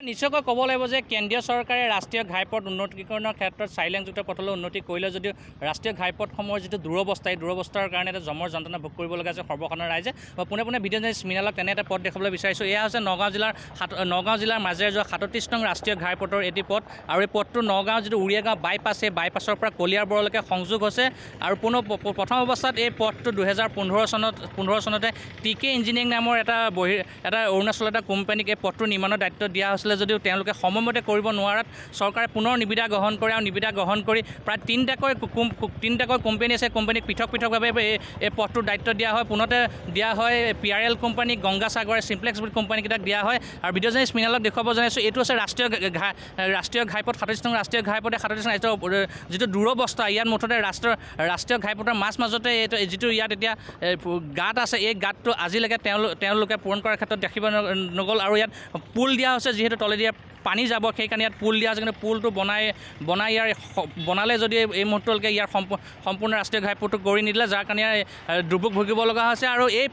নিশ্চয়কৈ ক'ব লাগিব যে কেন্দ্ৰীয় চৰকাৰে ৰাষ্ট্ৰীয় ঘাইপথ উন্নতীকৰণৰ ক্ষেত্ৰত চাৰিলেনযুক্ত পথলৈ উন্নতি কৰিলে যদিও ৰাষ্ট্ৰীয় ঘাইপথসমূহৰ যিটো দুৰৱস্থা এই দুৰৱস্থাৰ কাৰণে এটা জমৰ যন্ত্ৰণা ভোগ কৰিব লগা আছে সৰ্বসাধাৰণ ৰাইজে। মই পোনে পোনে ভিডিঅ' জাৰ্নেলিষ্ট মৃণালক তেনে এটা পথ দেখাবলৈ বিচাৰিছোঁ। এয়া হৈছে নগাঁও জিলাৰ মাজেৰে যোৱা ৩৭ নং ৰাষ্ট্ৰীয় ঘাইপথৰ এটি পথ আৰু এই পথটো নগাঁও যিটো উৰিয়াগাঁও বাইপাছ সেই বাইপাছৰ পৰা কলিয়াবৰলৈকে সংযোগ হৈছে আৰু প্ৰথম অৱস্থাত এই পথটো 2015 চনতে TK ইঞ্জিনিয়াৰিং নামৰ এটা অৰুণাচলৰ এটা কোম্পানীক এই পথটোৰ নিৰ্মাণৰ দায়িত্ব দিয়া হৈছিলে যদিও তেওঁলোকে সময়মতে কৰিব নোৱাৰাত চৰকাৰে পুনৰ নিবিদা গ্ৰহণ কৰে আৰু নিবিদা গ্ৰহণ কৰি প্ৰায় তিনিটাকৈ কোম্পানী আছে। কোম্পানীক পৃথকভাৱে এই পথটোৰ দায়িত্ব দিয়া হয়। পুনতে দিয়া হয় PRL কোম্পানী, গংগাসাগৰ, চিম্প্লেক্স বুলি কোম্পানীকেইটাক দিয়া হয়। আৰু ভিডিঅ' জাৰ্নেলিষ্ট মৃণালক দেখুৱাব জনাইছোঁ এইটো আছে ৰাষ্ট্ৰীয় ঘাইপথ ৩৭ নং ৰাষ্ট্ৰীয় ঘাইপথে ৩৭ নং যিটো দুৰৱস্থা ইয়াত মুঠতে ৰাষ্ট্ৰীয় ঘাইপথৰ মাজতে যিটো ইয়াত এতিয়া গাঁত আছে এই গাঁতটো আজিলৈকে তেওঁলোকে পূৰণ কৰাৰ ক্ষেত্ৰত দেখিব নগ'ল আৰু ইয়াত পুল দিয়া হৈছে যিহেতু তলেদি পানী যাব সেইকাৰণে ইয়াত পুল দিয়া হৈছে। কিন্তু পুলটো বনালে যদি এই মুহূৰ্তলৈকে ইয়াৰ সম্পূৰ্ণ ৰাষ্ট্ৰীয় ঘাইপথটো গঢ়ি নিদিলে যাৰ কাৰণে দুৰ্ভোগ ভুগিব লগা হৈছে। আৰু এই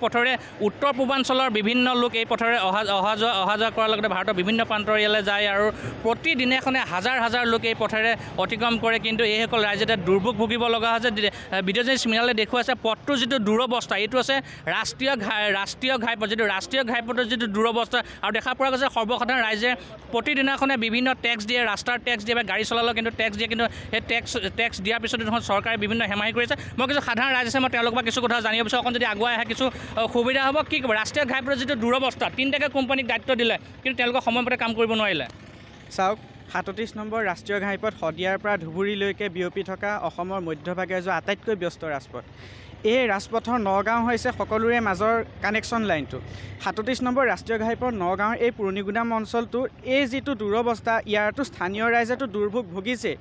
পথেৰে উত্তৰ পূৰ্বাঞ্চলৰ বিভিন্ন লোক এই পথেৰে অহা যোৱা কৰাৰ লগতে ভাৰতৰ বিভিন্ন প্ৰান্তৰ ইয়ালৈ যায় আৰু প্ৰতিদিনাখনে হাজাৰ লোক এই পথেৰে অতিক্ৰম কৰে। কিন্তু এইসকল ৰাইজে দুৰ্ভোগ ভুগিব লগা হৈছে। ভিডিঅ' জাৰ্নেলিষ্ট মৃণালে দেখুৱাইছে পথটোৰ যিটো দুৰৱস্থা এইটো আছে ৰাষ্ট্ৰীয় ঘাইপথ যিটো ৰাষ্ট্ৰীয় ঘাইপথৰ যিটো দুৰৱস্থা আৰু দেখা পোৱা গৈছে সৰ্বসাধাৰণ ৰাইজে প্ৰতিদিনাখনে বিভিন্ন টেক্স দিয়ে, ৰাস্তাৰ টেক্স দিয়ে বা গাড়ী চলালেও কিন্তু টেক্স দিয়ে। কিন্তু সেই টেক্স দিয়াৰ পিছতো দেখোন চৰকাৰে বিভিন্ন হেমাহি কৰিছে। মই কিছু সাধাৰণ ৰাইজ আছে মই তেওঁলোকৰ পৰা কিছু কথা জানিব বিচাৰোঁ। অকণ যদি আগুৱাই আহে কিছু সুবিধা হ'ব। কি ক'ব ৰাষ্ট্ৰীয় ঘাইপথৰ যিটো দুৰৱস্থা তিনিটাকৈ কোম্পানীক দায়িত্ব দিলে কিন্তু তেওঁলোকে সময়মতে কাম কৰিব নোৱাৰিলে। চাওক ৩৭ নম্বৰ ৰাষ্ট্ৰীয় ঘাইপথ শদিয়াৰ পৰা ধুবুৰীলৈকে বিয়পি থকা অসমৰ মধ্যভাগে যোৱা আটাইতকৈ ব্যস্ত ৰাজপথ। এই ৰাজপথৰ নগাঁও হৈছে সকলোৰে মাজৰ কানেকশ্যন লাইনটো। ৩৭ নম্বৰ ৰাষ্ট্ৰীয় ঘাইপথ নগাঁৱৰ এই পুৰণিগুদাম অঞ্চলটোৰ এই যিটো দুৰৱস্থা ইয়াৰতো স্থানীয় ৰাইজেতো দুৰ্ভোগ ভুগিছে।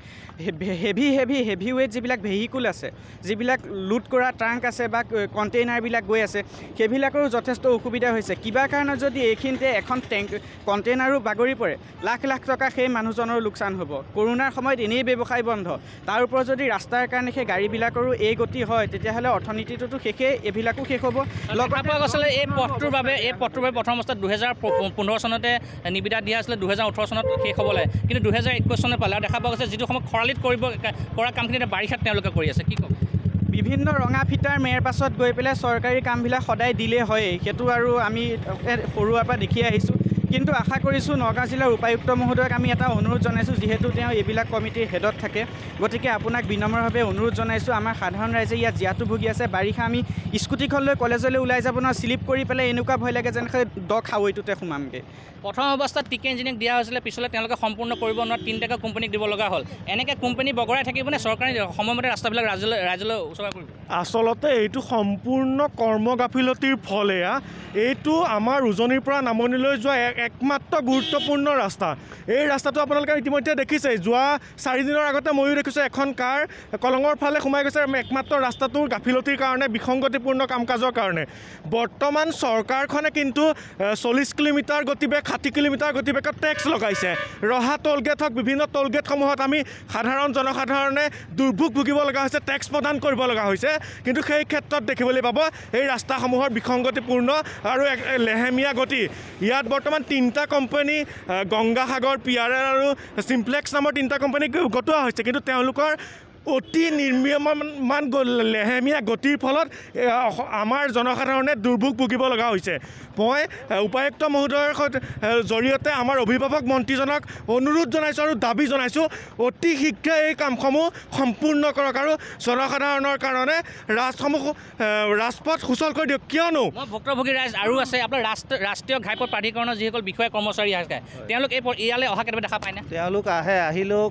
হেভি ৱেইট যিবিলাক ভেহিকুল আছে, যিবিলাক লোড কৰা ট্ৰাংক আছে বা কণ্টেইনাৰবিলাক গৈ আছে সেইবিলাকৰো যথেষ্ট অসুবিধা হৈছে। কিবা কাৰণত যদি এইখিনিতে এখন কণ্টেইনাৰো বাগৰি পৰে লাখ টকা সেই মানুহজনৰ লোকচান হ'ব। কৰোণাৰ সময়ত এনেই ব্যৱসায় বন্ধ, তাৰ ওপৰত যদি ৰাস্তাৰ কাৰণে সেই গাড়ীবিলাকৰো এই গতি হয় তেতিয়াহ'লে অৰ্থনীতিটোতো শেষেই, এইবিলাকো শেষ হ'ব। লগতে আচলতে এই পথটোৰ বাবে প্ৰথম অৱস্থাত 2015 চনতে নিবিদা দিয়া আছিলে, 2018 চনত শেষ হ'ব লাগে কিন্তু 2021 চনত পালে। আৰু দেখা পোৱা গৈছে যিটো সময়ত খৰালিত কৰা কামখিনি বাৰিষাত তেওঁলোকে কৰি আছে। কি ক'ব? বিভিন্ন ৰঙা ফিটাৰ মেৰ পাছত গৈ পেলাই চৰকাৰী কামবিলাক সদায় দিলে হয়েই, সেইটো আৰু আমি সৰুৰে পৰা দেখি আহিছোঁ। কিন্তু আশা কৰিছোঁ নগাঁও জিলাৰ উপায়ুক্ত মহোদয়ক আমি এটা অনুৰোধ জনাইছোঁ, যিহেতু তেওঁ এইবিলাক কমিটিৰ হেডত থাকে। গতিকে আপোনাক বিনম্ৰভাৱে অনুৰোধ জনাইছোঁ, আমাৰ সাধাৰণ ৰাইজে ইয়াত জীয়াতু ভুগি আছে। বাৰিষা আমি স্কুটিখন লৈ কলেজলৈ ওলাই যাব নোৱাৰোঁ, শ্লিপ কৰি পেলাই এনেকুৱা ভয় লাগে যেন সেই খাৱৈটোতে সোমামগৈ। প্ৰথম অৱস্থাত TK ইঞ্জিনিয়াৰিং দিয়া হৈছিলে, পিছলৈ তেওঁলোকে সম্পূৰ্ণ কৰিব নোৱাৰে তিনিটাকৈ কোম্পানীক দিব লগা হ'ল। এনেকৈ কোম্পানী বগৰাই থাকিবনে চৰকাৰে সময়মতে ৰাস্তাবিলাক ৰাইজলৈ উচৰ্গা কৰিব? আচলতে এইটো সম্পূৰ্ণ কৰ্মগাফিলতিৰ ফল। এইটো আমাৰ উজনিৰ পৰা নামনিলৈ যোৱা একমাত্ৰ গুৰুত্বপূৰ্ণ ৰাস্তা। এই ৰাস্তাটো আপোনালোকে ইতিমধ্যে দেখিছে। যোৱা 4 দিনৰ আগতে ময়ো দেখিছোঁ এখন কাৰ কলঙৰ ফালে সোমাই গৈছে একমাত্ৰ ৰাস্তাটোৰ গাফিলতিৰ কাৰণে, বিসংগতিপূৰ্ণ কাম কাজৰ কাৰণে। বৰ্তমান চৰকাৰখনে কিন্তু 40 কিলোমিটাৰ গতিবেগ 60 কিলোমিটাৰ গতিবেগত টেক্স লগাইছে। ৰহা টলগেট হওক, বিভিন্ন টলগেটসমূহত আমি জনসাধাৰণে দুৰ্ভোগ ভুগিব লগা হৈছে, টেক্স প্ৰদান কৰিব লগা হৈছে। কিন্তু সেই ক্ষেত্ৰত দেখিবলৈ পাব এই ৰাস্তাসমূহৰ বিসংগতিপূৰ্ণ আৰু লেহেমীয়া গতি। ইয়াত বৰ্তমান 3টা কোম্পানী, গংগাসাগৰ, PRL আৰু চিম্প্লেক্স নামৰ 3টা কোম্পানীক গটোৱা হৈছে। কিন্তু তেওঁলোকৰ অতি নিৰ্মীয়মান লেহেমীয়া গতিৰ ফলত আমাৰ জনসাধাৰণে দুৰ্ভোগ ভুগিব লগা হৈছে। মই উপায়ুক্ত মহোদয়ৰ জৰিয়তে আমাৰ অভিভাৱক মন্ত্ৰীজনক অনুৰোধ জনাইছোঁ আৰু দাবী জনাইছোঁ অতি শীঘ্ৰে এই কামসমূহ সম্পূৰ্ণ কৰক আৰু জনসাধাৰণৰ কাৰণে ৰাজপথ সুচল কৰি দিয়ক। কিয়নো ভুক্তভোগী ৰাইজ আৰু আছে আপোনাৰ ৰাষ্ট্ৰীয় ঘাইপথ প্ৰাধিকৰণৰ যিসকল বিষয়া কৰ্মচাৰী আছে তেওঁলোক ইয়ালৈ অহা কেতিয়াবা দেখা পায়নে? তেওঁলোক আহিলেও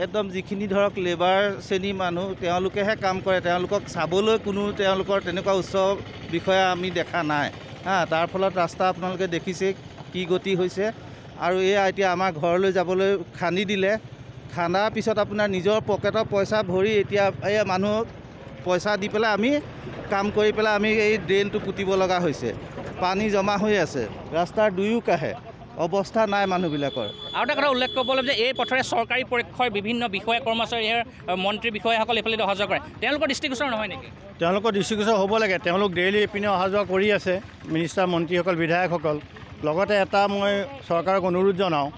একদম যিখিনি ধৰক লেবাৰ শ্ৰেণীৰ মানুহ তেওঁলোকেহে কাম কৰে, তেওঁলোকক চাবলৈ কোনো তেওঁলোকৰ তেনেকুৱা উচ্চ বিষয়া আমি দেখা নাই। তাৰ ফলত ৰাস্তা আপোনালোকে দেখিছে কি গতি হৈছে। আৰু এতিয়া আমাৰ ঘৰলৈ যাবলৈ খান্দি দিলে, খান্দাৰ পিছত আপোনাৰ নিজৰ পকেটৰ পইচা ভৰি এতিয়া এই মানুহক পইচা দি পেলাই আমি কাম কৰি পেলাই আমি এই ড্ৰেইনটো পুতিব লগা হৈছে। পানী জমা হৈ আছে, ৰাস্তাৰ দুয়োকাষে অৱস্থা নাই মানুহবিলাকৰ। আৰু এটা কথা উল্লেখ কৰিব লাগিব যে এই পথেৰে চৰকাৰী পক্ষৰ বিভিন্ন বিষয়া কৰ্মচাৰী মন্ত্ৰী বিষয়াসকল এইফালে অহা যোৱা কৰে, তেওঁলোকৰ দৃষ্টিগোচৰ নহয় নেকি? তেওঁলোকৰ দৃষ্টিগোচৰ হ'ব লাগে। তেওঁলোক ডেইলি এইপিনে অহা যোৱা কৰি আছে, মিনিষ্টাৰ মন্ত্ৰীসকল বিধায়কসকল। লগতে এটা মই চৰকাৰক অনুৰোধ জনাওঁ,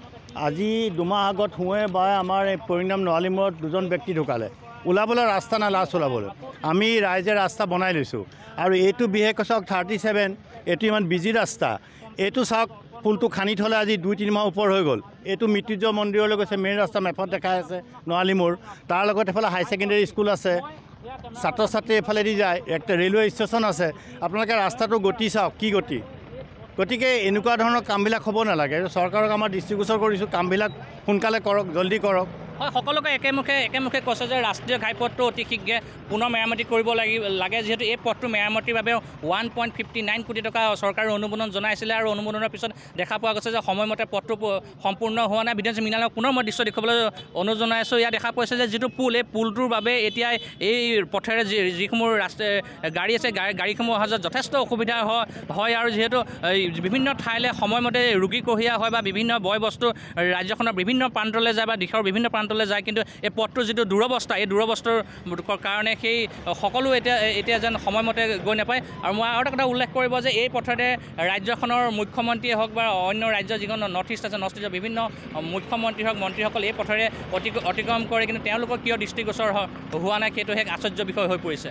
আজি 2 মাহ আগত সোঁৱে বায়ে আমাৰ এই পৰিণাম নৰালিমূৰত 2জন ব্যক্তি ঢুকালে। ওলাবলৈ ৰাস্তা নাই, লাছ ওলাবলৈ। আমি ৰাইজে ৰাস্তা বনাই লৈছোঁ আৰু এইটো বিশেষকৈ চাওক 37, এইটো ইমান বিজি ৰাস্তা। এইটো চাওক পুলটো খান্দি থ'লে আজি 2-3 মাহ ওপৰ হৈ গ'ল। এইটো মৃত্যুঞ্জয় মন্দিৰলৈ গৈছে, মেইন ৰাস্তা মেপত দেখাই আছে নৰালিমূৰ। তাৰ লগত এফালে হাই ছেকেণ্ডেৰী স্কুল আছে, ছাত্ৰ ছাত্ৰী এফালেদি যায়, একটা ৰেলৱে ষ্টেচন আছে। আপোনালোকে ৰাস্তাটো গতি চাওক, কি গতি। গতিকে এনেকুৱা ধৰণৰ কামবিলাক হ'ব নালাগে। চৰকাৰক আমাৰ দৃষ্টিগোচৰ কৰিছোঁ, কামবিলাক সোনকালে কৰক, জল্দি কৰক। হয়, সকলোকে একেমুখে কৈছে যে ৰাষ্ট্ৰীয় ঘাইপথটো অতি শীঘ্ৰে পুনৰ মেৰামতি কৰিব লাগে, যিহেতু এই পথটো মেৰামতিৰ বাবে 1.59 কোটি টকা চৰকাৰে অনুমোদন জনাইছিলে আৰু অনুমোদনৰ পিছত দেখা পোৱা গৈছে যে সময়মতে পথটো সম্পূৰ্ণ হোৱা নাই। বিধানসভা মৃণালক পুনৰ মই দৃশ্য দেখুৱাবলৈ অনুৰোধ জনাইছোঁ। ইয়াত দেখা পোৱা যে যিটো পুল, এই পুলটোৰ বাবে এতিয়া এই পথেৰে যিসমূহ গাড়ী আছে, গাড়ীসমূহ অহা যোৱাত যথেষ্ট অসুবিধা হয় আৰু যিহেতু বিভিন্ন ঠাইলৈ সময়মতে ৰোগী কঢ়িয়া হয় বা বিভিন্ন বয় বস্তু ৰাজ্যখনৰ বিভিন্ন প্ৰান্তলৈ যায় বা দেশৰ বিভিন্ন প্ৰান্তলৈ যায়, কিন্তু এই পথটোৰ যিটো দুৰৱস্থা, এই দুৰৱস্থাৰ কাৰণে সেই সকলো এতিয়া যেন সময়মতে গৈ নাপায়। আৰু মই আৰু এটা কথা উল্লেখ কৰিব যে এই পথেৰে ৰাজ্যখনৰ মুখ্যমন্ত্ৰীয়ে হওক বা অন্য ৰাজ্যৰ যিখন নৰ্থ ইষ্ট আছে, নৰ্থ ইষ্টৰ বিভিন্ন মুখ্যমন্ত্ৰী হওক, মন্ত্ৰীসকল এই পথেৰে অতিক্ৰম কৰে, কিন্তু তেওঁলোকৰ কিয় দৃষ্টিগোচৰ হোৱা নাই, সেইটো এক আশ্চৰ্য বিষয় হৈ পৰিছে।